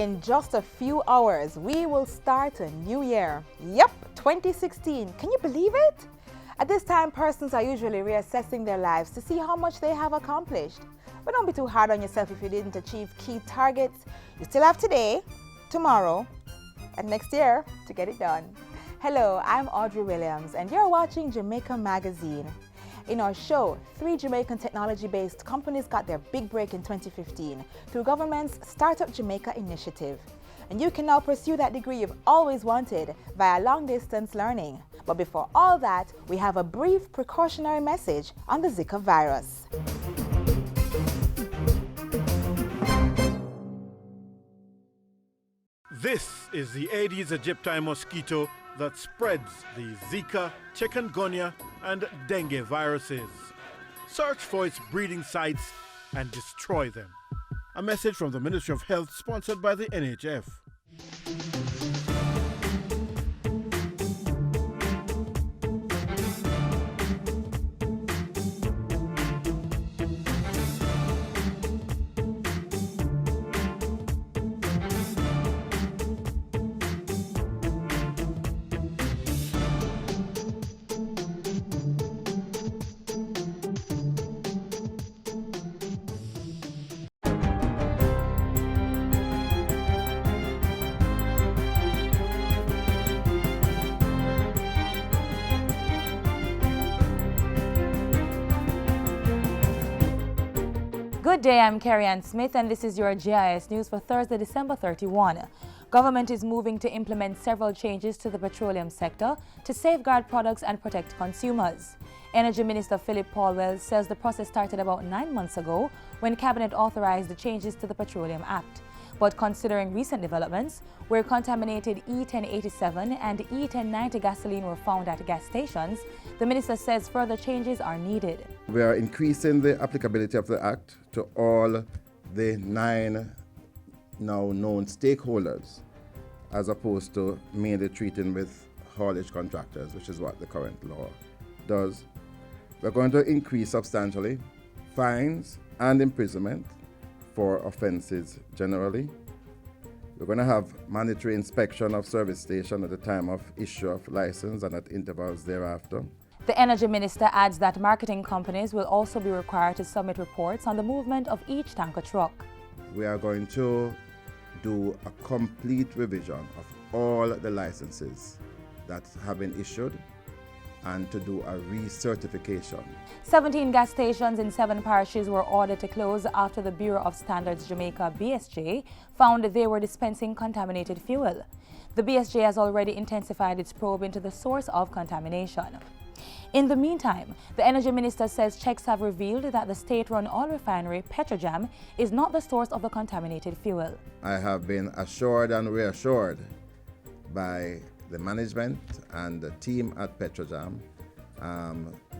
In just a few hours, we will start a new year. Yep, 2016. Can you believe it? At this time, persons are usually reassessing their lives to see how much they have accomplished. But don't be too hard on yourself if you didn't achieve key targets. You still have today, tomorrow, and next year to get it done. Hello, I'm Audrey Williams, and you're watching Jamaica Magazine. In our show, 3 Jamaican technology-based companies got their big break in 2015 through government's Startup Jamaica initiative. And you can now pursue that degree you've always wanted via long-distance learning. But before all that, we have a brief precautionary message on the Zika virus. This is the Aedes aegypti mosquito that spreads the Zika, chikungunya, and dengue viruses. Search for its breeding sites and destroy them. A message from the Ministry of Health, sponsored by the NHF. Good day, I'm Carrie Ann Smith, and this is your GIS News for Thursday, December 31. Government is moving to implement several changes to the petroleum sector to safeguard products and protect consumers. Energy Minister Philip Paulwell says the process started about 9 months ago when Cabinet authorized the changes to the Petroleum Act. But considering recent developments, where contaminated E1087 and E1090 gasoline were found at gas stations, the minister says further changes are needed. We are increasing the applicability of the Act to all the 9 now known stakeholders, as opposed to mainly treating with haulage contractors, which is what the current law does. We're going to increase substantially fines and imprisonment for offences generally. We're going to have mandatory inspection of service station at the time of issue of license and at intervals thereafter. The Energy Minister adds that marketing companies will also be required to submit reports on the movement of each tanker truck. We are going to do a complete revision of all the licenses that have been issued and to do a recertification. 17 gas stations in 7 parishes were ordered to close after the Bureau of Standards Jamaica (BSJ) found they were dispensing contaminated fuel. The BSJ has already intensified its probe into the source of contamination. In the meantime, the Energy Minister says checks have revealed that the state-run oil refinery Petrojam is not the source of the contaminated fuel. I have been assured and reassured by the management and the team at Petrojam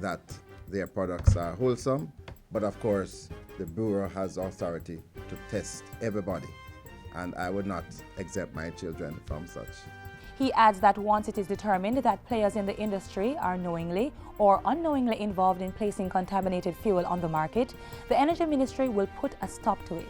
that their products are wholesome, but of course the Bureau has authority to test everybody, and I would not exempt my children from such. He adds that once it is determined that players in the industry are knowingly or unknowingly involved in placing contaminated fuel on the market, the Energy Ministry will put a stop to it.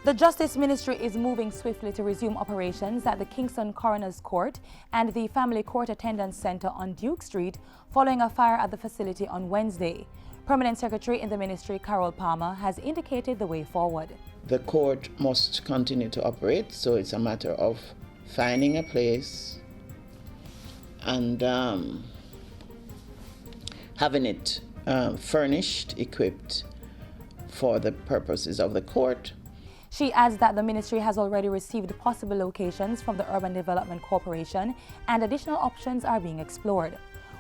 The Justice Ministry is moving swiftly to resume operations at the Kingston Coroner's Court and the Family Court Attendance Center on Duke Street following a fire at the facility on Wednesday. Permanent Secretary in the Ministry, Carol Palmer, has indicated the way forward. The court must continue to operate, so it's a matter of finding a place and having it furnished, equipped for the purposes of the court. She adds that the ministry has already received possible locations from the Urban Development Corporation and additional options are being explored.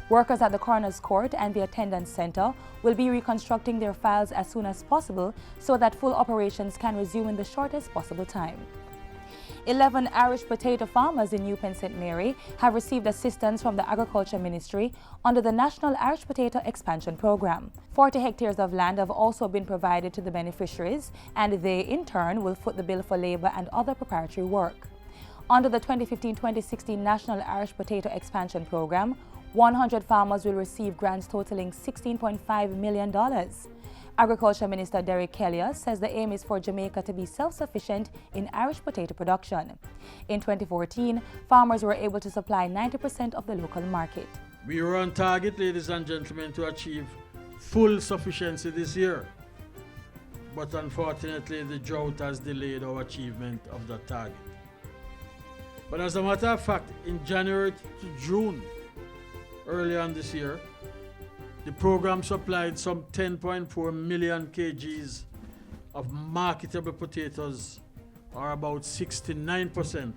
Workers at the Coroner's Court and the Attendance Center will be reconstructing their files as soon as possible so that full operations can resume in the shortest possible time. 11 Irish potato farmers in New Pen St. Mary have received assistance from the Agriculture Ministry under the National Irish Potato Expansion Program. 40 hectares of land have also been provided to the beneficiaries, and they, in turn, will foot the bill for labour and other preparatory work. Under the 2015-2016 National Irish Potato Expansion Program, 100 farmers will receive grants totaling $16.5 million. Agriculture Minister Derek Kelly says the aim is for Jamaica to be self-sufficient in Irish potato production. In 2014, farmers were able to supply 90% of the local market. We were on target, ladies and gentlemen, to achieve full sufficiency this year. But unfortunately, the drought has delayed our achievement of that target. But as a matter of fact, in January to June, earlier on this year, the program supplied some 10.4 million kgs of marketable potatoes, or about 69%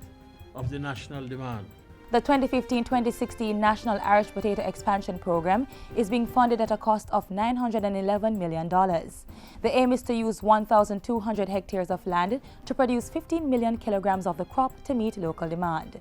of the national demand. The 2015-2016 National Irish Potato Expansion Program is being funded at a cost of $911 million. The aim is to use 1,200 hectares of land to produce 15 million kilograms of the crop to meet local demand.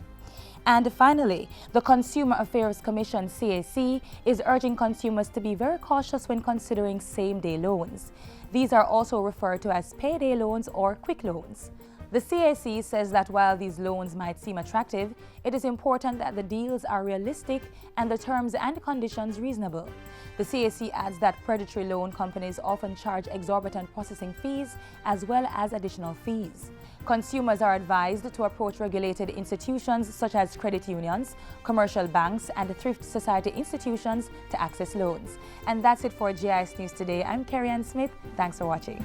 And finally, the Consumer Affairs Commission, CAC, is urging consumers to be very cautious when considering same-day loans. These are also referred to as payday loans or quick loans. The CAC says that while these loans might seem attractive, it is important that the deals are realistic and the terms and conditions reasonable. The CAC adds that predatory loan companies often charge exorbitant processing fees as well as additional fees. Consumers are advised to approach regulated institutions such as credit unions, commercial banks, and thrift society institutions to access loans. And that's it for GIS News today. I'm Kerry Ann Smith. Thanks for watching.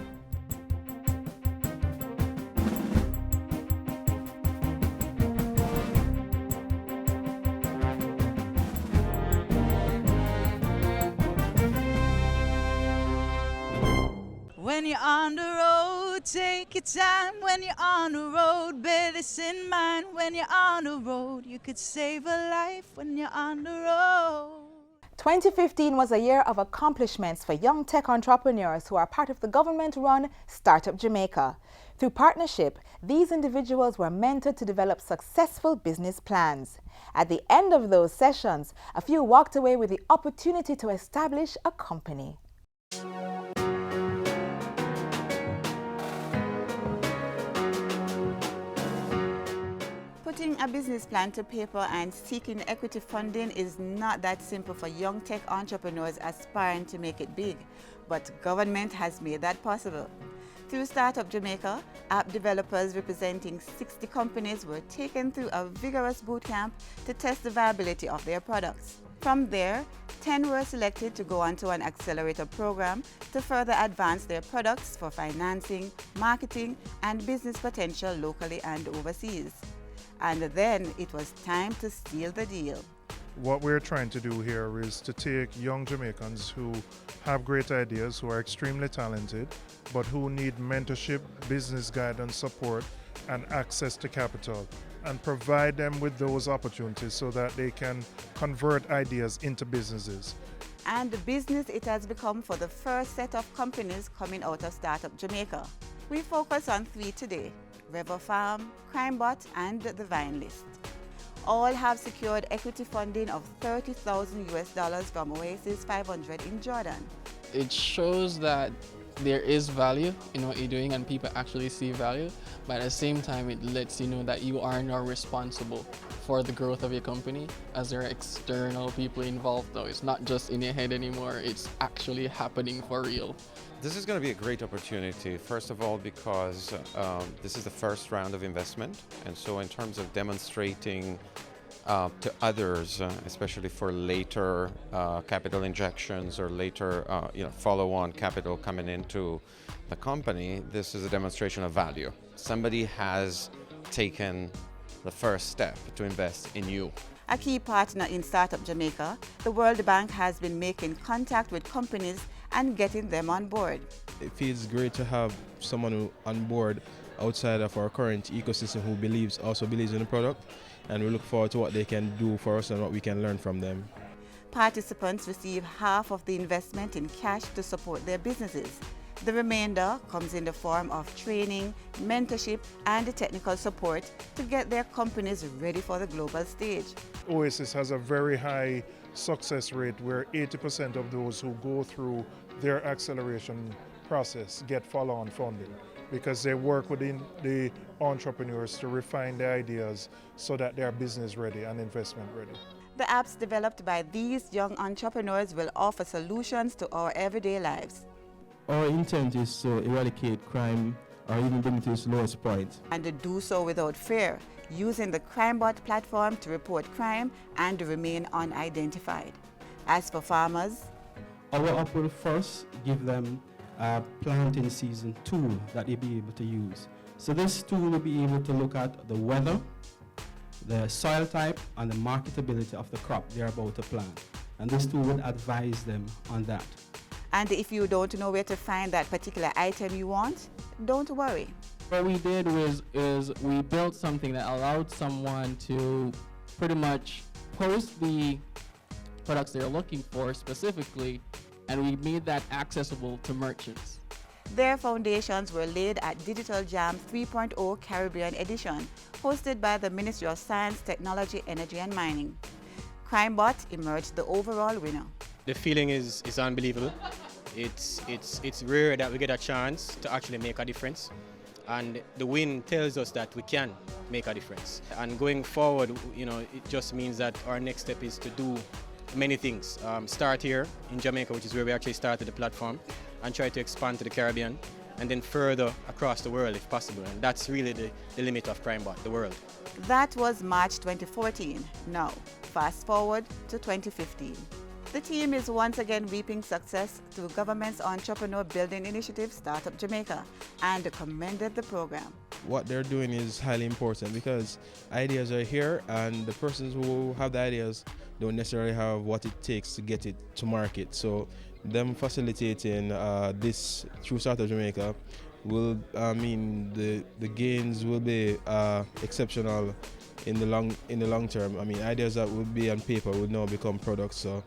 When you're on the road, take your time. When you're on the road, bear this in mind. When you're on the road, you could save a life when you're on the road. 2015 was a year of accomplishments for young tech entrepreneurs who are part of the government-run Startup Jamaica. Through partnership, these individuals were mentored to develop successful business plans. At the end of those sessions, a few walked away with the opportunity to establish a company. Putting a business plan to paper and seeking equity funding is not that simple for young tech entrepreneurs aspiring to make it big, but government has made that possible. Through Startup Jamaica, app developers representing 60 companies were taken through a vigorous boot camp to test the viability of their products. From there, 10 were selected to go on to an accelerator program to further advance their products for financing, marketing, and business potential locally and overseas. And then it was time to seal the deal. What we're trying to do here is to take young Jamaicans who have great ideas, who are extremely talented, but who need mentorship, business guidance, support, and access to capital, and provide them with those opportunities so that they can convert ideas into businesses. And the business it has become for the first set of companies coming out of Startup Jamaica. We focus on 3 today: River Farm, CrimeBot, and the Vine List. All have secured equity funding of $30,000 from Oasis 500 in Jordan. It shows that there is value in what you're doing and people actually see value, but at the same time it lets you know that you are now responsible for the growth of your company, as there are external people involved now. It's not just in your head anymore, it's actually happening for real. This is going to be a great opportunity, first of all, because this is the first round of investment, and so in terms of demonstrating to others, especially for later capital injections or later follow-on capital coming into the company, this is a demonstration of value. Somebody has taken the first step to invest in you. A key partner in Startup Jamaica, the World Bank has been making contact with companies and getting them on board. It feels great to have someone on board outside of our current ecosystem who also believes in the product, and we look forward to what they can do for us and what we can learn from them. Participants receive half of the investment in cash to support their businesses. The remainder comes in the form of training, mentorship, and technical support to get their companies ready for the global stage. Oasis has a very high success rate where 80% of those who go through their acceleration process get follow-on funding, because they work within the entrepreneurs to refine their ideas so that they are business ready and investment ready. The apps developed by these young entrepreneurs will offer solutions to our everyday lives. our intent is to eradicate crime or even bring it to its lowest point. And to do so without fear, using the CrimeBot platform to report crime and to remain unidentified. As for farmers, our app will first give them a planting season tool that they'll be able to use. So this tool will be able to look at the weather, the soil type, and the marketability of the crop they're about to plant. And this tool would advise them on that. and if you don't know where to find that particular item you want, don't worry. What we did is we built something that allowed someone to pretty much post the products they're looking for specifically, and we made that accessible to merchants. Their foundations were laid at Digital Jam 3.0 Caribbean Edition, hosted by the Ministry of Science, Technology, Energy and Mining. CrimeBot emerged the overall winner. The feeling is unbelievable. It's rare that we get a chance to actually make a difference. And the win tells us that we can make a difference. And going forward, it just means that our next step is to do many things. Start here in Jamaica, which is where we actually started the platform, and try to expand to the Caribbean, and then further across the world if possible. And that's really the limit of CrimeBot, the world. That was March 2014. Now, fast forward to 2015. The team is once again reaping success through government's entrepreneur building initiative, Startup Jamaica, and commended the program. What they're doing is highly important because ideas are here, and the persons who have the ideas don't necessarily have what it takes to get it to market. So them facilitating this through Startup Jamaica will mean the gains will be exceptional in the long term. I mean, ideas that would be on paper will now become products. So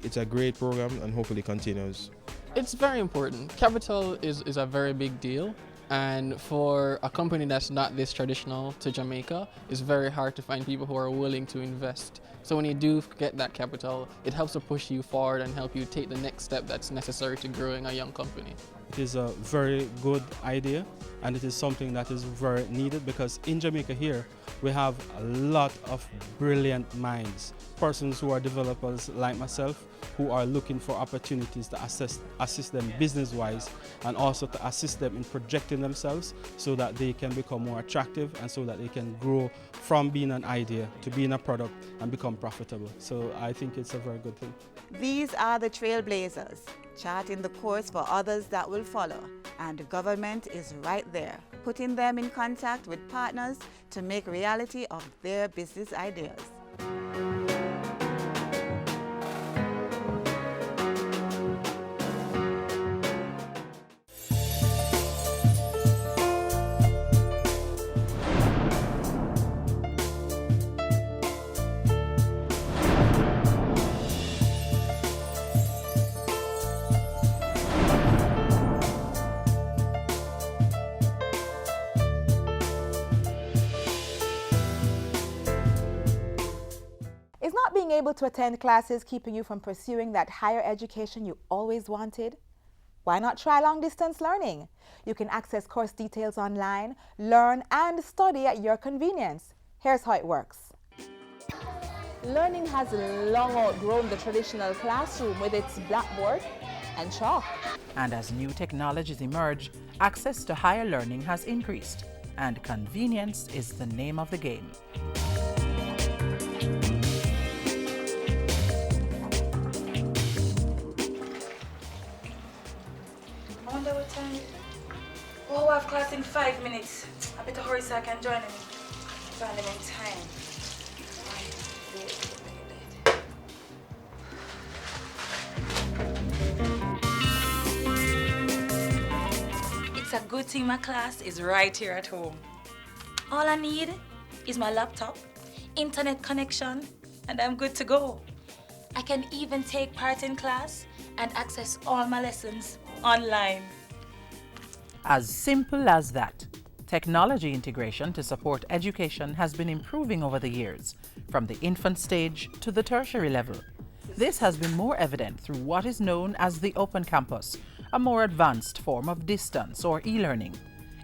it's a great program and hopefully continues. It's very important. Capital is a very big deal, and for a company that's not this traditional to Jamaica, it's very hard to find people who are willing to invest. So when you do get that capital, it helps to push you forward and help you take the next step that's necessary to growing a young company. It is a very good idea, and it is something that is very needed because in Jamaica here, we have a lot of brilliant minds, persons who are developers like myself, who are looking for opportunities to assist them business-wise and also to assist them in projecting themselves so that they can become more attractive and so that they can grow from being an idea to being a product and become profitable. So I think it's a very good thing. These are the trailblazers, charting the course for others that will follow. And the government is right there, putting them in contact with partners to make reality of their business ideas. Is not being able to attend classes keeping you from pursuing that higher education you always wanted? Why not try long-distance learning? You can access course details online, learn and study at your convenience. Here's how it works. Learning has long outgrown the traditional classroom with its blackboard and chalk. And as new technologies emerge, access to higher learning has increased, and convenience is the name of the game. I wonder what time. Oh, I have class in 5 minutes. I better hurry so I can join them in time. It's a good thing my class is right here at home. All I need is my laptop, internet connection, and I'm good to go. I can even take part in class and access all my lessons online. As simple as that. Technology integration to support education has been improving over the years, from the infant stage to the tertiary level. This has been more evident through what is known as the Open Campus, a more advanced form of distance or e-learning.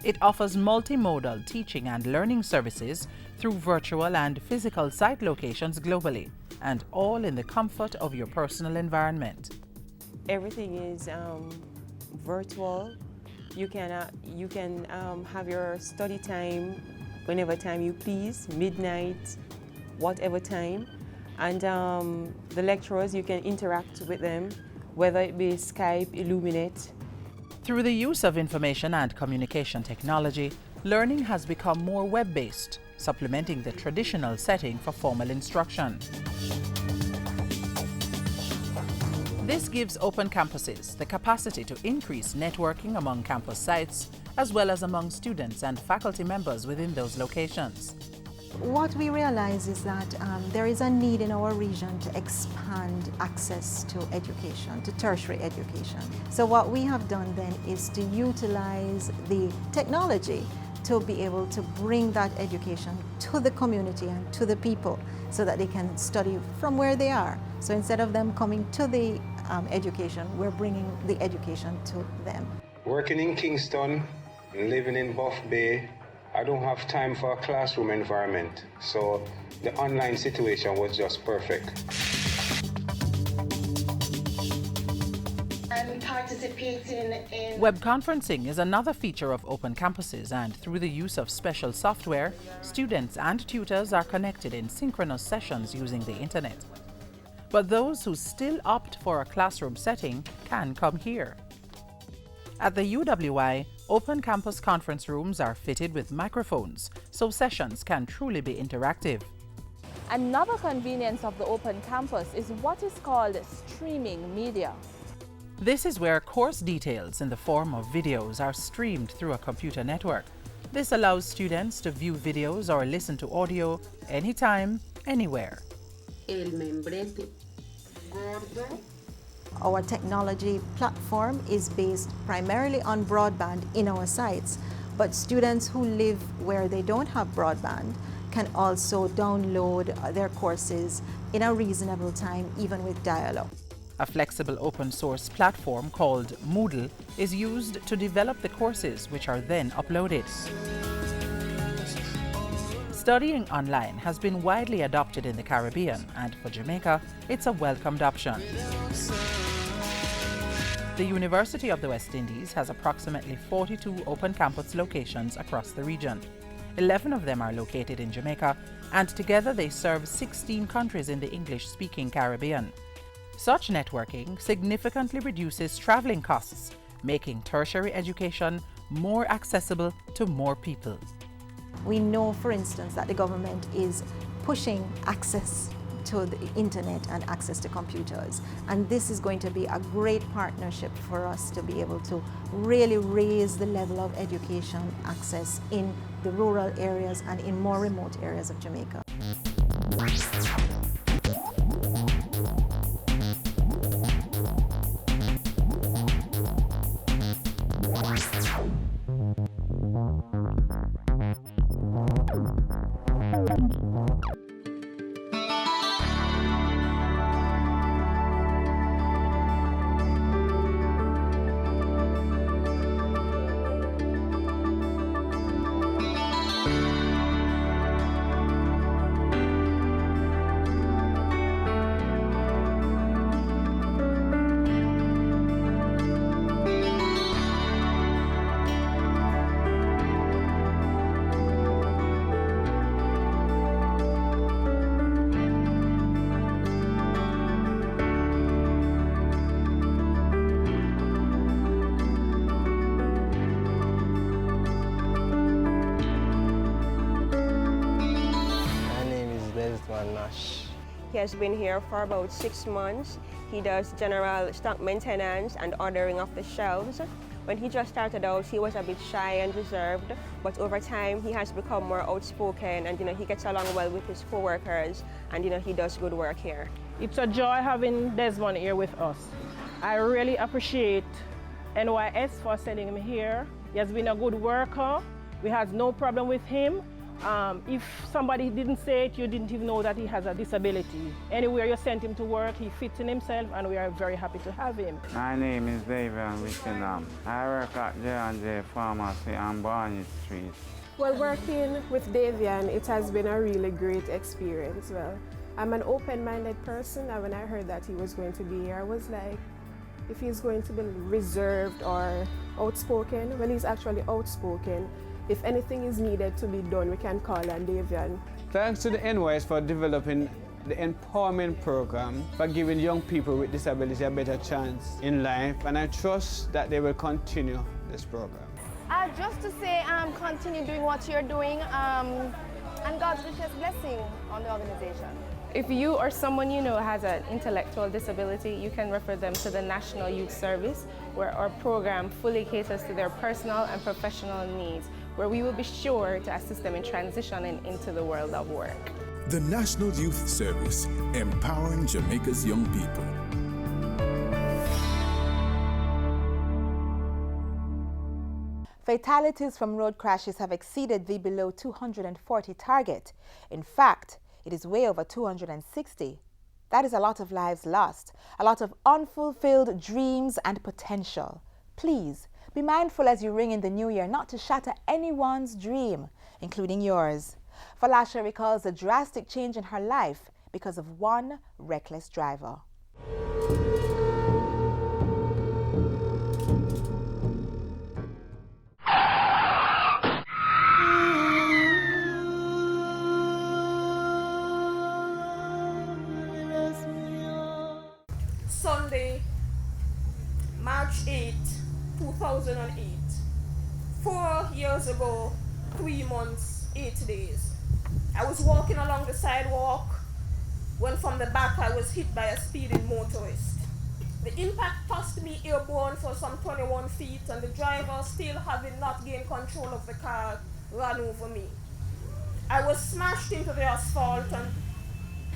It offers multimodal teaching and learning services through virtual and physical site locations globally, and all in the comfort of your personal environment. Everything is virtual. You can have your study time whenever time you please, midnight, whatever time. And the lecturers, you can interact with them, whether it be Skype, Illuminate. Through the use of information and communication technology, learning has become more web-based, supplementing the traditional setting for formal instruction. This gives open campuses the capacity to increase networking among campus sites, as well as among students and faculty members within those locations. What we realize is that there is a need in our region to expand access to education, to tertiary education. So what we have done then is to utilize the technology to be able to bring that education to the community and to the people so that they can study from where they are. So instead of them coming to the education, we're bringing the education to them. Working in Kingston, living in Buff Bay, I don't have time for a classroom environment, so the online situation was just perfect. And participating in Web conferencing is another feature of open campuses, and through the use of special software, students and tutors are connected in synchronous sessions using the internet. But those who still opt for a classroom setting can come here. At the UWI, open campus conference rooms are fitted with microphones, so sessions can truly be interactive. Another convenience of the open campus is what is called streaming media. This is where course details in the form of videos are streamed through a computer network. This allows students to view videos or listen to audio anytime, anywhere. El membrete gordo. Our technology platform is based primarily on broadband in our sites, but students who live where they don't have broadband can also download their courses in a reasonable time, even with dial-up. A flexible open source platform called Moodle is used to develop the courses, which are then uploaded. Studying online has been widely adopted in the Caribbean, and for Jamaica, it's a welcomed option. The University of the West Indies has approximately 42 open campus locations across the region. 11 of them are located in Jamaica, and together they serve 16 countries in the English-speaking Caribbean. Such networking significantly reduces traveling costs, making tertiary education more accessible to more people. We know, for instance, that the government is pushing access to the internet and access to computers. And this is going to be a great partnership for us to be able to really raise the level of education access in the rural areas and in more remote areas of Jamaica. He has been here for about 6 months. He does general stock maintenance and ordering of the shelves. When he just started out, he was a bit shy and reserved, but over time he has become more outspoken, and he gets along well with his co-workers, and he does good work here. It's a joy having Desmond here with us. I really appreciate NYS for sending him here. He has been a good worker. We had no problem with him. If somebody didn't say it, you didn't even know that he has a disability. Anywhere you sent him to work, he fits in himself, and we are very happy to have him. My name is David Wickenham. I work at J&J Pharmacy on Barney Street. Well, working with Davian, it has been a really great experience. Well, I'm an open-minded person, and when I heard that he was going to be here, I was like, if he's going to be reserved or outspoken. Well, he's actually outspoken. If anything is needed to be done, we can call on Davian. Thanks to the NYS for developing the empowerment program, for giving young people with disability a better chance in life, and I trust that they will continue this program. Just to say, continue doing what you're doing, and God's richest blessing on the organization. If you or someone you know has an intellectual disability, you can refer them to the National Youth Service, where our program fully caters to their personal and professional needs, where we will be sure to assist them in transitioning into the world of work. The National Youth Service, empowering Jamaica's young people. Fatalities from road crashes have exceeded the below 240 target. In fact, it is way over 260. That is a lot of lives lost, a lot of unfulfilled dreams and potential. Please, be mindful as you ring in the new year not to shatter anyone's dream, including yours. Falasha recalls a drastic change in her life because of one reckless driver. Sunday, March 8, 2008. 4 years ago, 3 months, 8 days. I was walking along the sidewalk when from the back I was hit by a speeding motorist. The impact tossed me airborne for some 21 feet, and the driver, still having not gained control of the car, ran over me. I was smashed into the asphalt and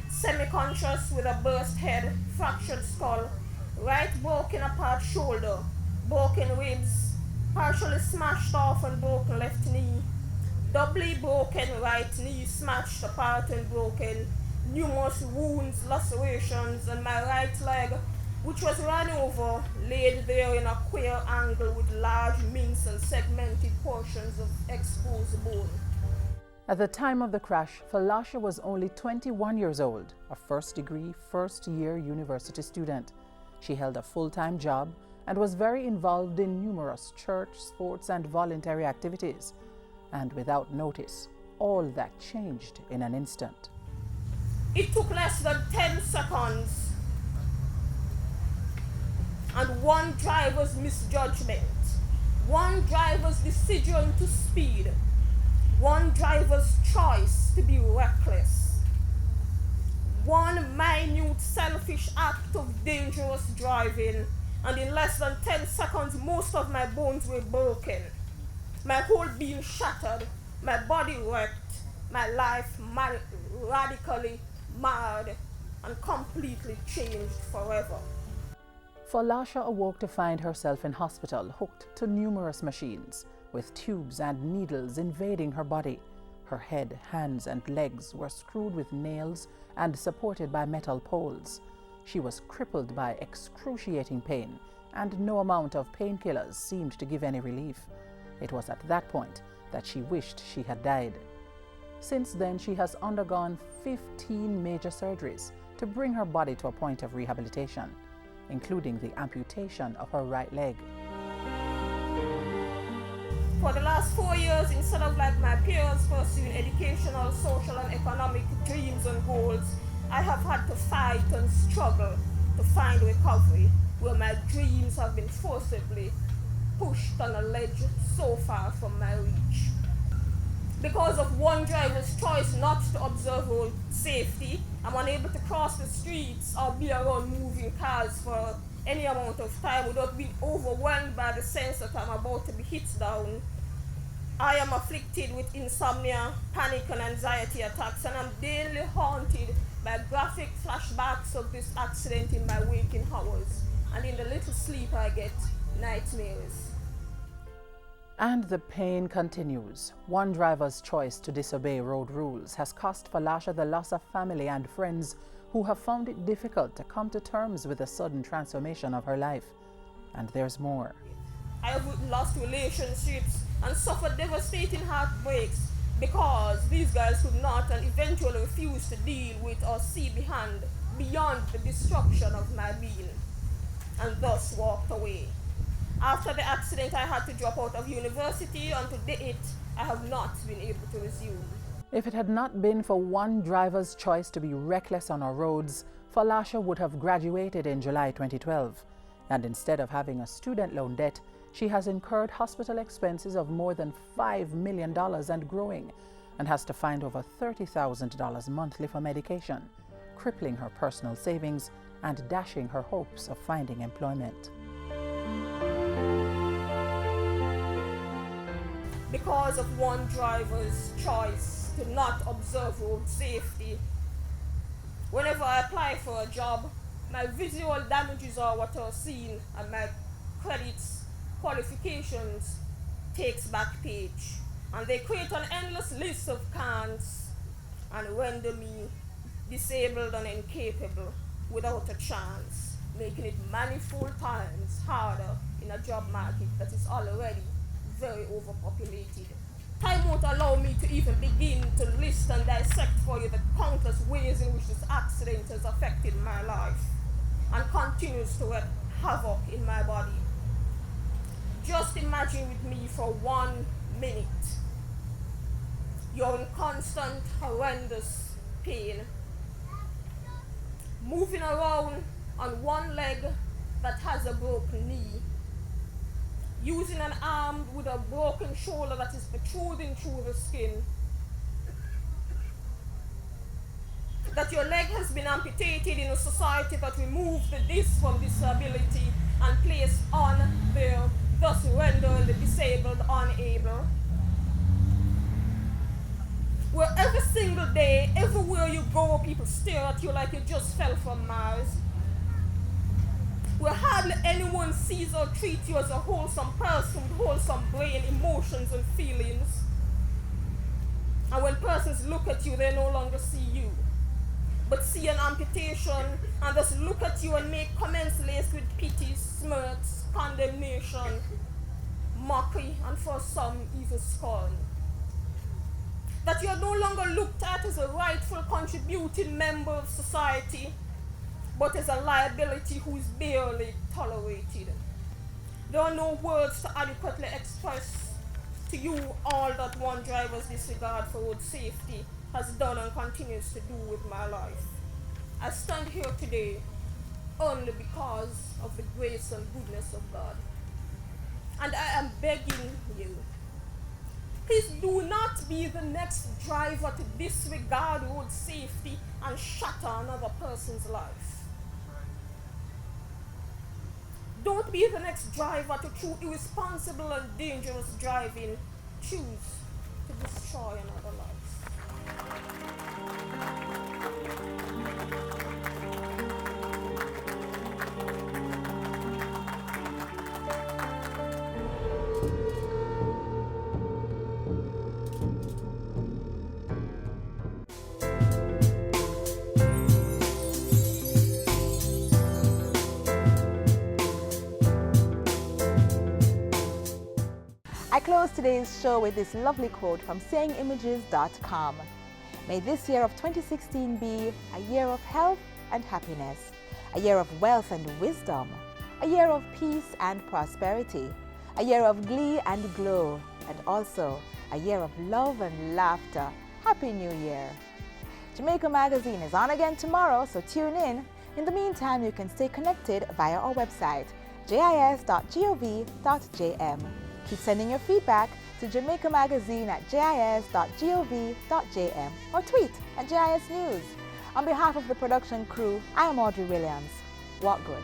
semi-conscious with a burst head, fractured skull, right broken apart shoulder, broken ribs, partially smashed off and broken left knee, doubly broken right knee smashed apart and broken, numerous wounds, lacerations, and my right leg, which was run over, laid there in a queer angle with large mince and segmented portions of exposed bone. At the time of the crash, Falasha was only 21 years old, a first-degree, first-year university student. She held a full-time job and was very involved in numerous church, sports, and voluntary activities. And without notice, all that changed in an instant. It took less than 10 seconds, and one driver's misjudgment, one driver's decision to speed, one driver's choice to be reckless, one minute selfish act of dangerous driving, and in less than 10 seconds most of my bones were broken, my whole being shattered, my body wrecked, my life radically marred and completely changed forever. Falasha awoke to find herself in hospital, hooked to numerous machines, with tubes and needles invading her body. Her head, hands, and legs were screwed with nails and supported by metal poles. She was crippled by excruciating pain, and no amount of painkillers seemed to give any relief. It was at that point that she wished she had died. Since then, she has undergone 15 major surgeries to bring her body to a point of rehabilitation, including the amputation of her right leg. For the last 4 years, instead of like my peers pursuing educational, social, and economic dreams and goals, I have had to fight and struggle to find recovery, where my dreams have been forcibly pushed on a ledge so far from my reach. Because of one driver's choice not to observe road safety, I'm unable to cross the streets or be around moving cars for any amount of time without being overwhelmed by the sense that I'm about to be hit down. I am afflicted with insomnia, panic, and anxiety attacks, and I'm daily haunted by graphic flashbacks of this accident in my waking hours, and in the little sleep I get, nightmares. And the pain continues. One driver's choice to disobey road rules has cost Falasha the loss of family and friends who have found it difficult to come to terms with the sudden transformation of her life. And there's more. I have lost relationships and suffered devastating heartbreaks because these guys could not and eventually refused to deal with or see beyond the destruction of my being. and thus walked away. After the accident, I had to drop out of university, and to date, I have not been able to resume. If it had not been for one driver's choice to be reckless on our roads, Falasha would have graduated in July 2012. And instead of having a student loan debt, she has incurred hospital expenses of more than $5 million and growing, and has to find over $30,000 monthly for medication, crippling her personal savings and dashing her hopes of finding employment. Because of one driver's choice to not observe road safety, whenever I apply for a job, my visual damages are what are seen, and my credits, qualifications takes back page. And they create an endless list of cans and render me disabled and incapable without a chance, making it manifold times harder in a job market that is already very overpopulated. Time won't allow me to even begin to list and dissect for you the countless ways in which this accident has affected my life and continues to wreak havoc in my body. Just imagine with me for 1 minute. You're in constant, horrendous pain, moving around on one leg that has a broken knee, using an arm with a broken shoulder that is protruding through the skin, that your leg has been amputated in a society that removed the disc from disability and placed on there, thus rendering the disabled unable. Where every single day, everywhere you go, people stare at you like you just fell from Mars. Where hardly anyone sees or treats you as a wholesome person with wholesome brain, emotions, and feelings. And when persons look at you, they no longer see you, but see an amputation, and thus look at you and make comments laced with pity, smirks, condemnation, mockery, and for some, even scorn. That you are no longer looked at as a rightful contributing member of society, but as a liability who is barely tolerated. There are no words to adequately express to you all that one driver's disregard for road safety has done and continues to do with my life. I stand here today only because of the grace and goodness of God. And I am begging you, please do not be the next driver to disregard road safety and shatter another person's life. Don't be the next driver to, through irresponsible and dangerous driving, choose to destroy another life. I close today's show with this lovely quote from sayingimages.com. May this year of 2016 be a year of health and happiness, a year of wealth and wisdom, a year of peace and prosperity, a year of glee and glow, and also a year of love and laughter. Happy New Year! Jamaica Magazine is on again tomorrow, so tune in. In the meantime, you can stay connected via our website, jis.gov.jm. Keep sending your feedback to Jamaica Magazine at jis.gov.jm or tweet at JIS News. On behalf of the production crew, I am Audrey Williams. Walk good.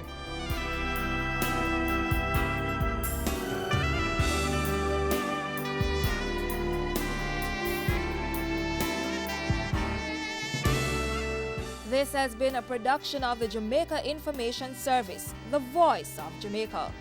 This has been a production of the Jamaica Information Service, the voice of Jamaica.